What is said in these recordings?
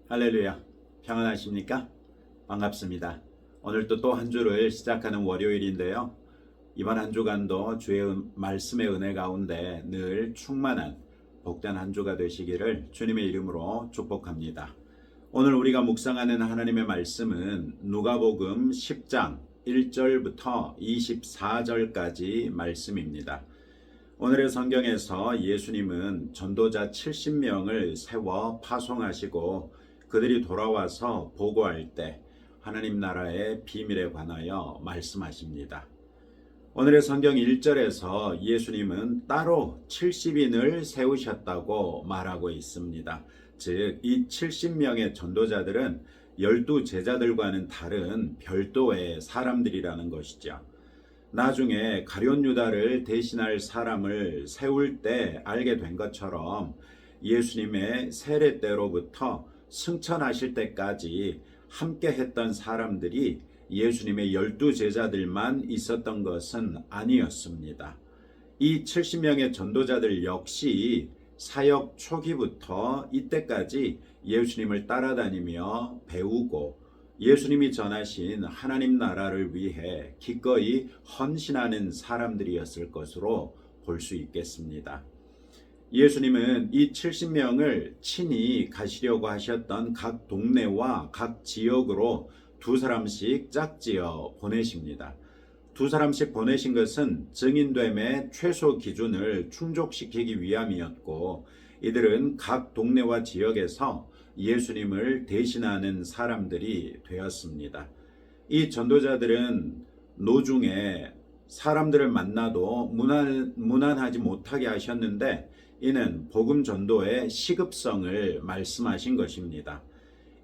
할렐루야. 평안하십니까? 반갑습니다. 오늘도 또 한 주를 시작하는 월요일인데요. 이번 한 주간도 주의 말씀의 은혜 가운데 늘 충만한 복된 한 주가 되시기를 주님의 이름으로 축복합니다. 오늘 우리가 묵상하는 하나님의 말씀은 누가복음 10장 1절부터 24절까지 말씀입니다. 오늘의 성경에서 예수님은 전도자 70명을 세워 파송하시고 그들이 돌아와서 보고할 때 하나님 나라의 비밀에 관하여 말씀하십니다. 오늘의 성경 1절에서 예수님은 따로 70인을 세우셨다고 말하고 있습니다. 즉, 이 70명의 전도자들은 12제자들과는 다른 별도의 사람들이라는 것이죠. 나중에 가룟 유다를 대신할 사람을 세울 때 알게 된 것처럼 예수님의 세례 때로부터 승천하실 때까지 함께 했던 사람들이 예수님의 12제자들만 있었던 것은 아니었습니다. 이 70명의 전도자들 역시 사역 초기부터 이때까지 예수님을 따라다니며 배우고 예수님이 전하신 하나님 나라를 위해 기꺼이 헌신하는 사람들이었을 것으로 볼 수 있겠습니다. 예수님은 이 70명을 친히 가시려고 하셨던 각 동네와 각 지역으로 두 사람씩 짝지어 보내십니다. 두 사람씩 보내신 것은 증인됨의 최소 기준을 충족시키기 위함이었고, 이들은 각 동네와 지역에서 예수님을 대신하는 사람들이 되었습니다. 이 전도자들은 노중에 사람들을 만나도 무난하지 못하게 하셨는데, 이는 복음 전도의 시급성을 말씀하신 것입니다.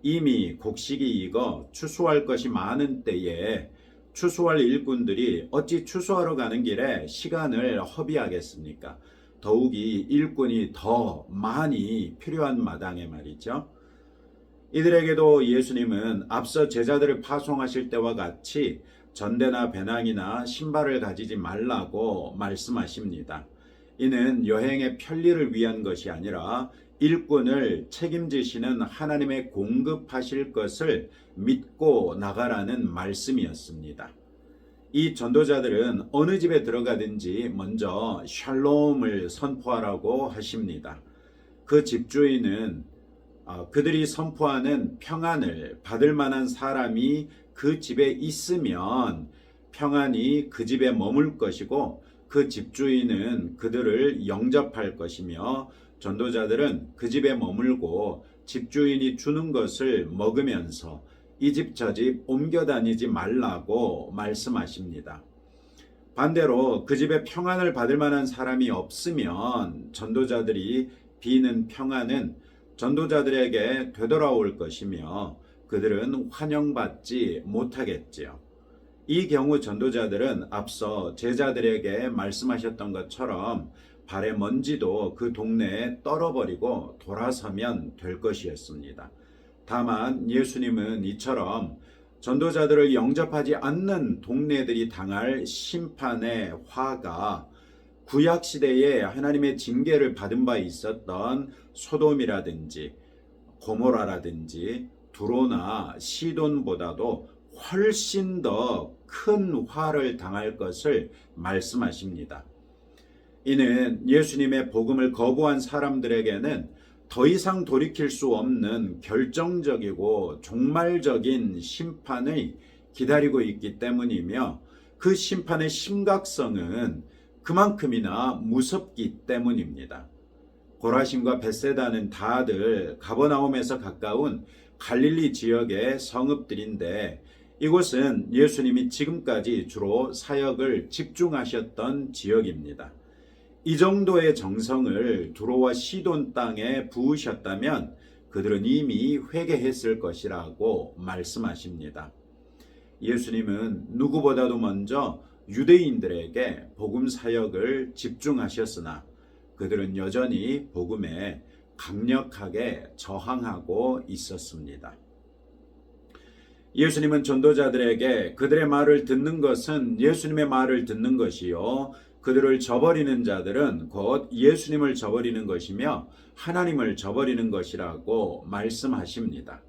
이미 곡식이 익어 추수할 것이 많은 때에 추수할 일꾼들이 어찌 추수하러 가는 길에 시간을 허비하겠습니까? 더욱이 일꾼이 더 많이 필요한 마당에 말이죠. 이들에게도 예수님은 앞서 제자들을 파송하실 때와 같이 전대나 배낭이나 신발을 가지지 말라고 말씀하십니다. 이는 여행의 편리를 위한 것이 아니라 일꾼을 책임지시는 하나님의 공급하실 것을 믿고 나가라는 말씀이었습니다. 이 전도자들은 어느 집에 들어가든지 먼저 샬롬을 선포하라고 하십니다. 그 집주인은 그들이 선포하는 평안을 받을 만한 사람이 그 집에 있으면 평안이 그 집에 머물 것이고, 그 집주인은 그들을 영접할 것이며, 전도자들은 그 집에 머물고 집주인이 주는 것을 먹으면서 이 집 저 집 옮겨 다니지 말라고 말씀하십니다. 반대로 그 집에 평안을 받을 만한 사람이 없으면 전도자들이 비는 평안은 전도자들에게 되돌아올 것이며 그들은 환영받지 못하겠지요. 이 경우 전도자들은 앞서 제자들에게 말씀하셨던 것처럼 발의 먼지도 그 동네에 떨어버리고 돌아서면 될 것이었습니다. 다만 예수님은 이처럼 전도자들을 영접하지 않는 동네들이 당할 심판의 화가 구약시대에 하나님의 징계를 받은 바 있었던 소돔이라든지 고모라라든지 두로나 시돈보다도 훨씬 더 큰 화를 당할 것을 말씀하십니다. 이는 예수님의 복음을 거부한 사람들에게는 더 이상 돌이킬 수 없는 결정적이고 종말적인 심판을 기다리고 있기 때문이며, 그 심판의 심각성은 그만큼이나 무섭기 때문입니다. 고라신과 벳세다는 다들 가버나움에서 가까운 갈릴리 지역의 성읍들인데, 이곳은 예수님이 지금까지 주로 사역을 집중하셨던 지역입니다. 이 정도의 정성을 두로와 시돈 땅에 부으셨다면 그들은 이미 회개했을 것이라고 말씀하십니다. 예수님은 누구보다도 먼저 유대인들에게 복음 사역을 집중하셨으나 그들은 여전히 복음에 강력하게 저항하고 있었습니다. 예수님은 전도자들에게 그들의 말을 듣는 것은 예수님의 말을 듣는 것이요, 그들을 저버리는 자들은 곧 예수님을 저버리는 것이며 하나님을 저버리는 것이라고 말씀하십니다.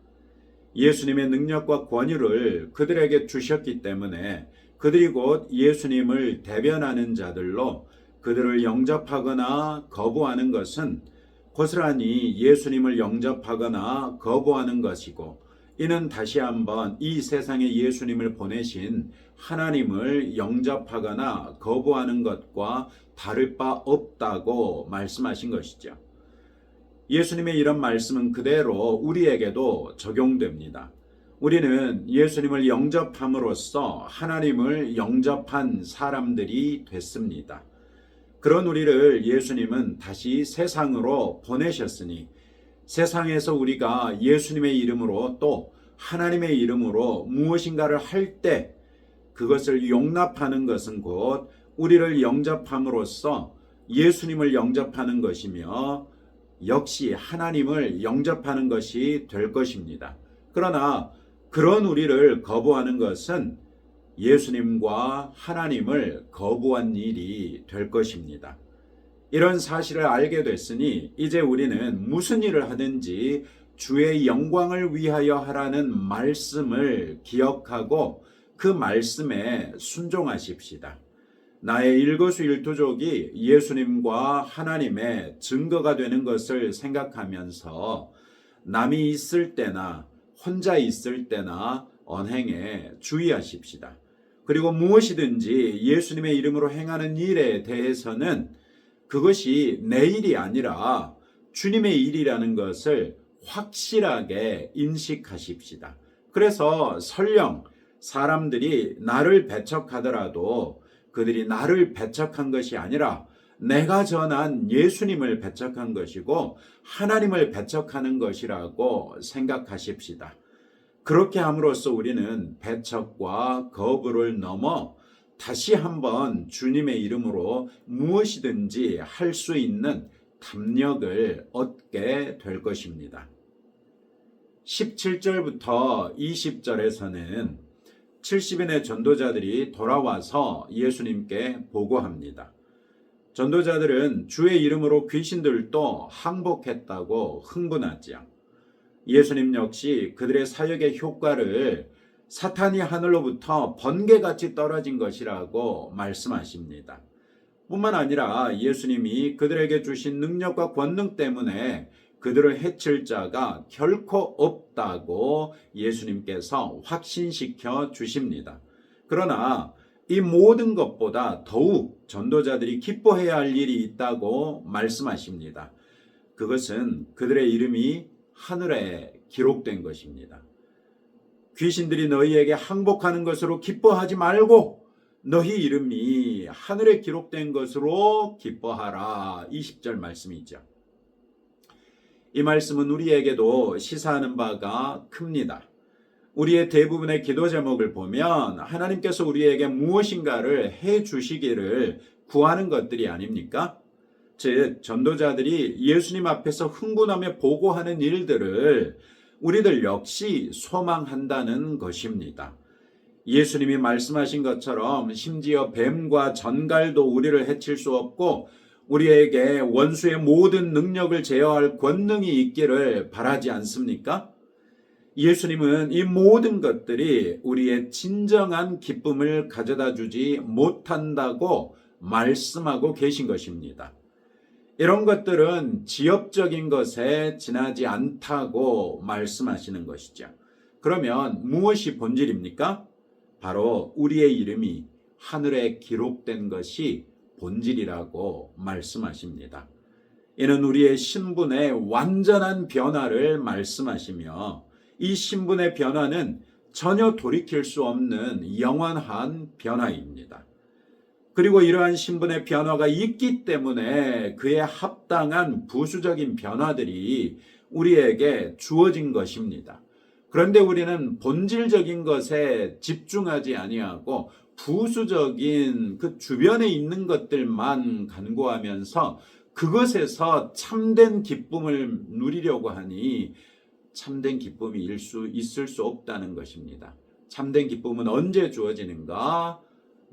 예수님의 능력과 권위를 그들에게 주셨기 때문에 그들이 곧 예수님을 대변하는 자들로 그들을 영접하거나 거부하는 것은 고스란히 예수님을 영접하거나 거부하는 것이고, 이는 다시 한번 이 세상에 예수님을 보내신 하나님을 영접하거나 거부하는 것과 다를 바 없다고 말씀하신 것이죠. 예수님의 이런 말씀은 그대로 우리에게도 적용됩니다. 우리는 예수님을 영접함으로써 하나님을 영접한 사람들이 됐습니다. 그런 우리를 예수님은 다시 세상으로 보내셨으니 세상에서 우리가 예수님의 이름으로 또 하나님의 이름으로 무엇인가를 할 때 그것을 용납하는 것은 곧 우리를 영접함으로써 예수님을 영접하는 것이며 역시 하나님을 영접하는 것이 될 것입니다. 그러나 그런 우리를 거부하는 것은 예수님과 하나님을 거부한 일이 될 것입니다. 이런 사실을 알게 됐으니 이제 우리는 무슨 일을 하든지 주의 영광을 위하여 하라는 말씀을 기억하고 그 말씀에 순종하십시다. 나의 일거수일투족이 예수님과 하나님의 증거가 되는 것을 생각하면서 남이 있을 때나 혼자 있을 때나 언행에 주의하십시다. 그리고 무엇이든지 예수님의 이름으로 행하는 일에 대해서는 그것이 내 일이 아니라 주님의 일이라는 것을 확실하게 인식하십시다. 그래서 설령 사람들이 나를 배척하더라도 그들이 나를 배척한 것이 아니라 내가 전한 예수님을 배척한 것이고 하나님을 배척하는 것이라고 생각하십시다. 그렇게 함으로써 우리는 배척과 거부를 넘어 다시 한번 주님의 이름으로 무엇이든지 할 수 있는 담력을 얻게 될 것입니다. 17절부터 20절에서는 70인의 전도자들이 돌아와서 예수님께 보고합니다. 전도자들은 주의 이름으로 귀신들도 항복했다고 흥분하지요. 예수님 역시 그들의 사역의 효과를 사탄이 하늘로부터 번개같이 떨어진 것이라고 말씀하십니다. 뿐만 아니라 예수님이 그들에게 주신 능력과 권능 때문에 그들을 해칠 자가 결코 없다고 예수님께서 확신시켜 주십니다. 그러나 이 모든 것보다 더욱 전도자들이 기뻐해야 할 일이 있다고 말씀하십니다. 그것은 그들의 이름이 하늘에 기록된 것입니다. 귀신들이 너희에게 항복하는 것으로 기뻐하지 말고 너희 이름이 하늘에 기록된 것으로 기뻐하라. 20절 말씀이죠. 이 말씀은 우리에게도 시사하는 바가 큽니다. 우리의 대부분의 기도 제목을 보면 하나님께서 우리에게 무엇인가를 해 주시기를 구하는 것들이 아닙니까? 즉 전도자들이 예수님 앞에서 흥분하며 보고하는 일들을 우리들 역시 소망한다는 것입니다. 예수님이 말씀하신 것처럼 심지어 뱀과 전갈도 우리를 해칠 수 없고 우리에게 원수의 모든 능력을 제어할 권능이 있기를 바라지 않습니까? 예수님은 이 모든 것들이 우리의 진정한 기쁨을 가져다 주지 못한다고 말씀하고 계신 것입니다. 이런 것들은 지엽적인 것에 지나지 않다고 말씀하시는 것이죠. 그러면 무엇이 본질입니까? 바로 우리의 이름이 하늘에 기록된 것이 본질이라고 말씀하십니다. 이는 우리의 신분의 완전한 변화를 말씀하시며 이 신분의 변화는 전혀 돌이킬 수 없는 영원한 변화입니다. 그리고 이러한 신분의 변화가 있기 때문에 그에 합당한 부수적인 변화들이 우리에게 주어진 것입니다. 그런데 우리는 본질적인 것에 집중하지 아니하고 부수적인 그 주변에 있는 것들만 간구하면서 그것에서 참된 기쁨을 누리려고 하니 참된 기쁨이 있을 수 없다는 것입니다. 참된 기쁨은 언제 주어지는가?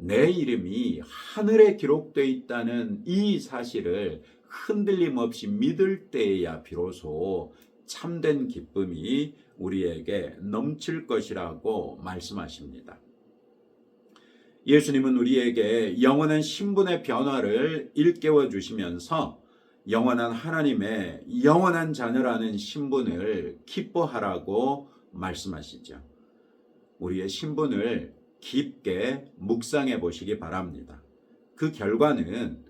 내 이름이 하늘에 기록되어 있다는 이 사실을 흔들림 없이 믿을 때에야 비로소 참된 기쁨이 우리에게 넘칠 것이라고 말씀하십니다. 예수님은 우리에게 영원한 신분의 변화를 일깨워 주시면서 영원한 하나님의 영원한 자녀라는 신분을 기뻐하라고 말씀하시죠. 우리의 신분을 깊게 묵상해 보시기 바랍니다. 그 결과는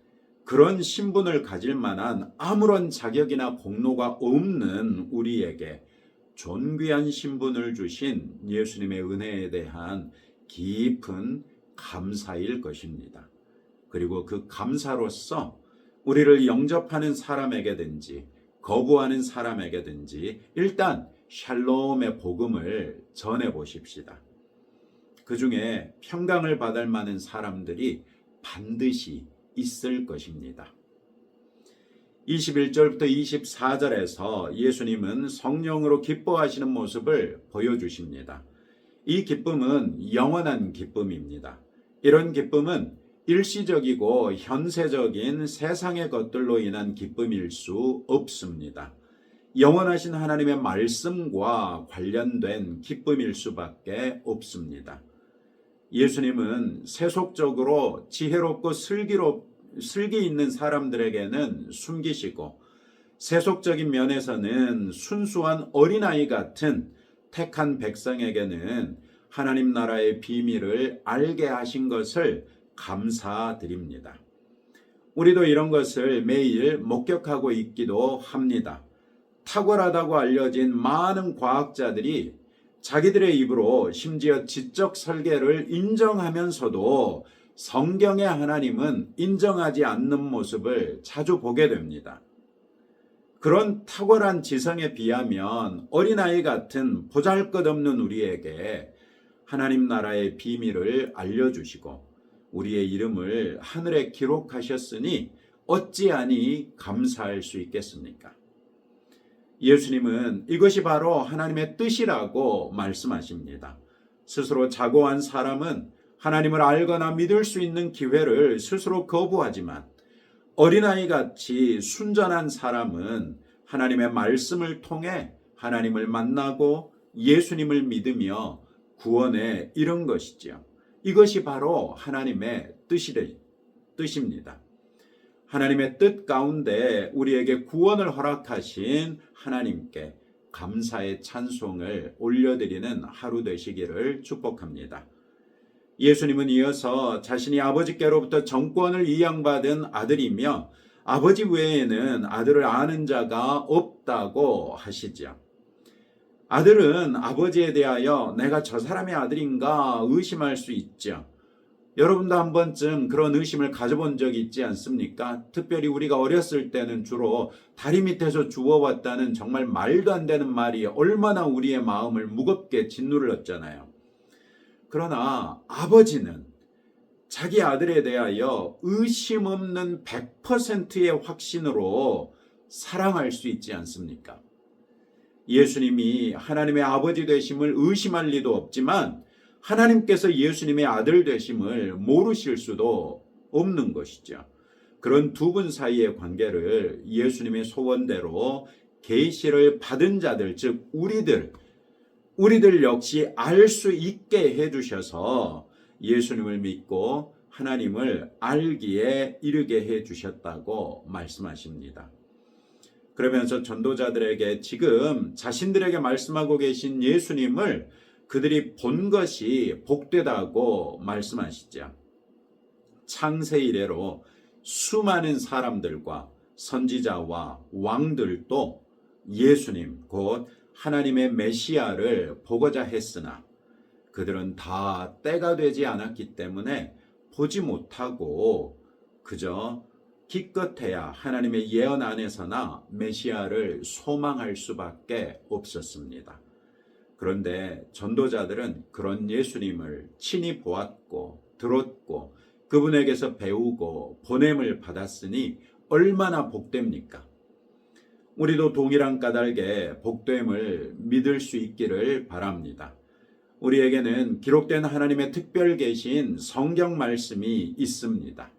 그런 신분을 가질 만한 아무런 자격이나 공로가 없는 우리에게 존귀한 신분을 주신 예수님의 은혜에 대한 깊은 감사일 것입니다. 그리고 그 감사로서 우리를 영접하는 사람에게든지 거부하는 사람에게든지 일단 샬롬의 복음을 전해 보십시다. 그 중에 평강을 받을 만한 사람들이 반드시 있을 것입니다. 21절부터 24절에서 예수님은 성령으로 기뻐하시는 모습을 보여주십니다. 이 기쁨은 영원한 기쁨입니다. 이런 기쁨은 일시적이고 현세적인 세상의 것들로 인한 기쁨일 수 없습니다. 영원하신 하나님의 말씀과 관련된 기쁨일 수밖에 없습니다. 예수님은 세속적으로 지혜롭고 슬기 있는 사람들에게는 숨기시고 세속적인 면에서는 순수한 어린아이 같은 택한 백성에게는 하나님 나라의 비밀을 알게 하신 것을 감사드립니다. 우리도 이런 것을 매일 목격하고 있기도 합니다. 탁월하다고 알려진 많은 과학자들이 자기들의 입으로 심지어 지적 설계를 인정하면서도 성경의 하나님은 인정하지 않는 모습을 자주 보게 됩니다. 그런 탁월한 지성에 비하면 어린아이 같은 보잘것없는 우리에게 하나님 나라의 비밀을 알려주시고 우리의 이름을 하늘에 기록하셨으니 어찌하니 감사할 수 있겠습니까? 예수님은 이것이 바로 하나님의 뜻이라고 말씀하십니다. 스스로 자고한 사람은 하나님을 알거나 믿을 수 있는 기회를 스스로 거부하지만 어린아이같이 순전한 사람은 하나님의 말씀을 통해 하나님을 만나고 예수님을 믿으며 구원에 이른 것이죠. 이것이 바로 하나님의 뜻입니다. 하나님의 뜻 가운데 우리에게 구원을 허락하신 하나님께 감사의 찬송을 올려드리는 하루 되시기를 축복합니다. 예수님은 이어서 자신이 아버지께로부터 정권을 이양받은 아들이며 아버지 외에는 아들을 아는 자가 없다고 하시죠. 아들은 아버지에 대하여 내가 저 사람의 아들인가 의심할 수 있죠. 여러분도 한 번쯤 그런 의심을 가져본 적이 있지 않습니까? 특별히 우리가 어렸을 때는 주로 다리 밑에서 주워왔다는 정말 말도 안 되는 말이 얼마나 우리의 마음을 무겁게 짓눌렀잖아요. 그러나 아버지는 자기 아들에 대하여 의심 없는 100%의 확신으로 사랑할 수 있지 않습니까? 예수님이 하나님의 아버지 되심을 의심할 리도 없지만 하나님께서 예수님의 아들 되심을 모르실 수도 없는 것이죠. 그런 두 분 사이의 관계를 예수님의 소원대로 계시를 받은 자들, 즉 우리들 역시 알 수 있게 해주셔서 예수님을 믿고 하나님을 알기에 이르게 해주셨다고 말씀하십니다. 그러면서 전도자들에게 지금 자신들에게 말씀하고 계신 예수님을 그들이 본 것이 복되다고 말씀하시죠. 창세 이래로 수많은 사람들과 선지자와 왕들도 예수님 곧 하나님의 메시아를 보고자 했으나 그들은 다 때가 되지 않았기 때문에 보지 못하고 그저 기껏해야 하나님의 예언 안에서나 메시아를 소망할 수밖에 없었습니다. 그런데 전도자들은 그런 예수님을 친히 보았고 들었고 그분에게서 배우고 보냄을 받았으니 얼마나 복됩니까? 우리도 동일한 까닭에 복됨을 믿을 수 있기를 바랍니다. 우리에게는 기록된 하나님의 특별 계신 성경 말씀이 있습니다.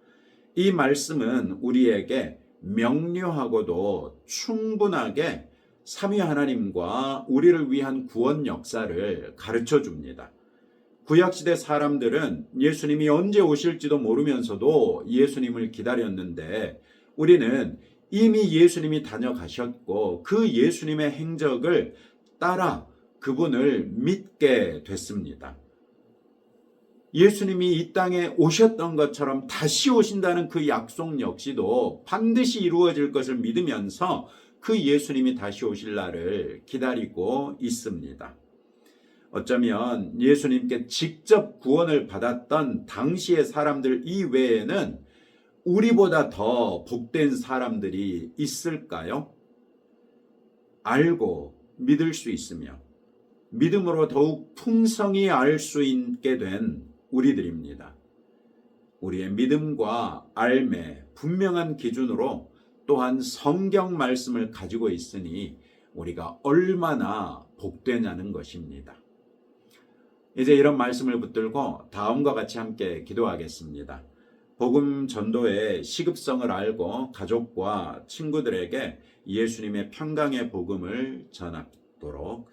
이 말씀은 우리에게 명료하고도 충분하게 삼위 하나님과 우리를 위한 구원 역사를 가르쳐 줍니다. 구약시대 사람들은 예수님이 언제 오실지도 모르면서도 예수님을 기다렸는데 우리는 이미 예수님이 다녀가셨고 그 예수님의 행적을 따라 그분을 믿게 됐습니다. 예수님이 이 땅에 오셨던 것처럼 다시 오신다는 그 약속 역시도 반드시 이루어질 것을 믿으면서 그 예수님이 다시 오실 날을 기다리고 있습니다. 어쩌면 예수님께 직접 구원을 받았던 당시의 사람들 이외에는 우리보다 더 복된 사람들이 있을까요? 알고 믿을 수 있으며 믿음으로 더욱 풍성히 알 수 있게 된 우리들입니다. 우리의 믿음과 알매 분명한 기준으로 또한 성경 말씀을 가지고 있으니 우리가 얼마나 복되냐는 것입니다. 이제 이런 말씀을 붙들고 다음과 같이 함께 기도하겠습니다. 복음 전도의 시급성을 알고 가족과 친구들에게 예수님의 평강의 복음을 전하도록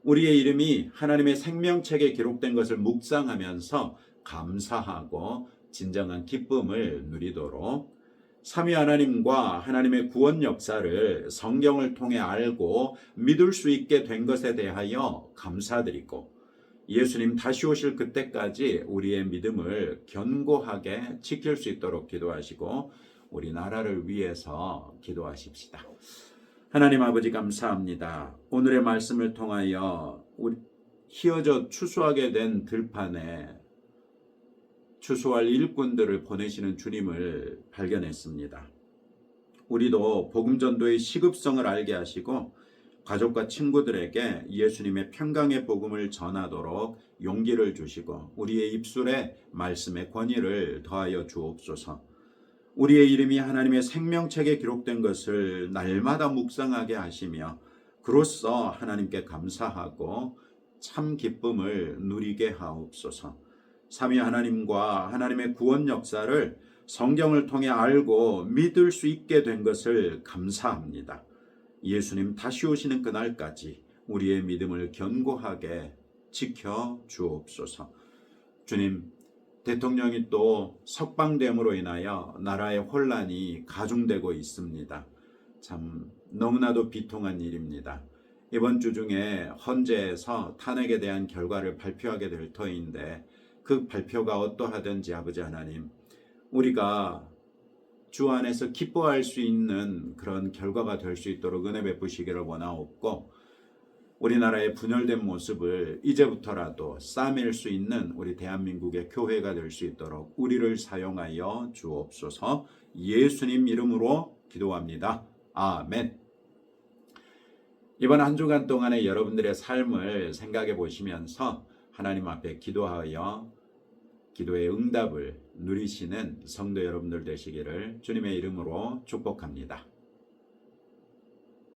우리의 이름이 하나님의 생명책에 기록된 것을 묵상하면서 감사하고 진정한 기쁨을 누리도록 삼위 하나님과 하나님의 구원 역사를 성경을 통해 알고 믿을 수 있게 된 것에 대하여 감사드리고 예수님 다시 오실 그때까지 우리의 믿음을 견고하게 지킬 수 있도록 기도하시고 우리나라를 위해서 기도하십시다. 하나님 아버지 감사합니다. 오늘의 말씀을 통하여 휘어져 추수하게 된 들판에 추수할 일꾼들을 보내시는 주님을 발견했습니다. 우리도 복음 전도의 시급성을 알게 하시고 가족과 친구들에게 예수님의 평강의 복음을 전하도록 용기를 주시고 우리의 입술에 말씀의 권위를 더하여 주옵소서. 우리의 이름이 하나님의 생명책에 기록된 것을 날마다 묵상하게 하시며 그로써 하나님께 감사하고 참 기쁨을 누리게 하옵소서. 삼위 하나님과 하나님의 구원 역사를 성경을 통해 알고 믿을 수 있게 된 것을 감사합니다. 예수님 다시 오시는 그날까지 우리의 믿음을 견고하게 지켜 주옵소서. 주님, 대통령이 또 석방됨으로 인하여 나라의 혼란이 가중되고 있습니다. 참 너무나도 비통한 일입니다. 이번 주 중에 헌재에서 탄핵에 대한 결과를 발표하게 될 터인데 그 발표가 어떠하든지 아버지 하나님, 우리가 주 안에서 기뻐할 수 있는 그런 결과가 될 수 있도록 은혜 베푸시기를 원하옵고 우리나라의 분열된 모습을 이제부터라도 싸맬 수 있는 우리 대한민국의 교회가 될 수 있도록 우리를 사용하여 주옵소서. 예수님 이름으로 기도합니다. 아멘. 이번 한 주간 동안의 여러분들의 삶을 생각해 보시면서 하나님 앞에 기도하여 기도의 응답을 누리시는 성도 여러분들 되시기를 주님의 이름으로 축복합니다.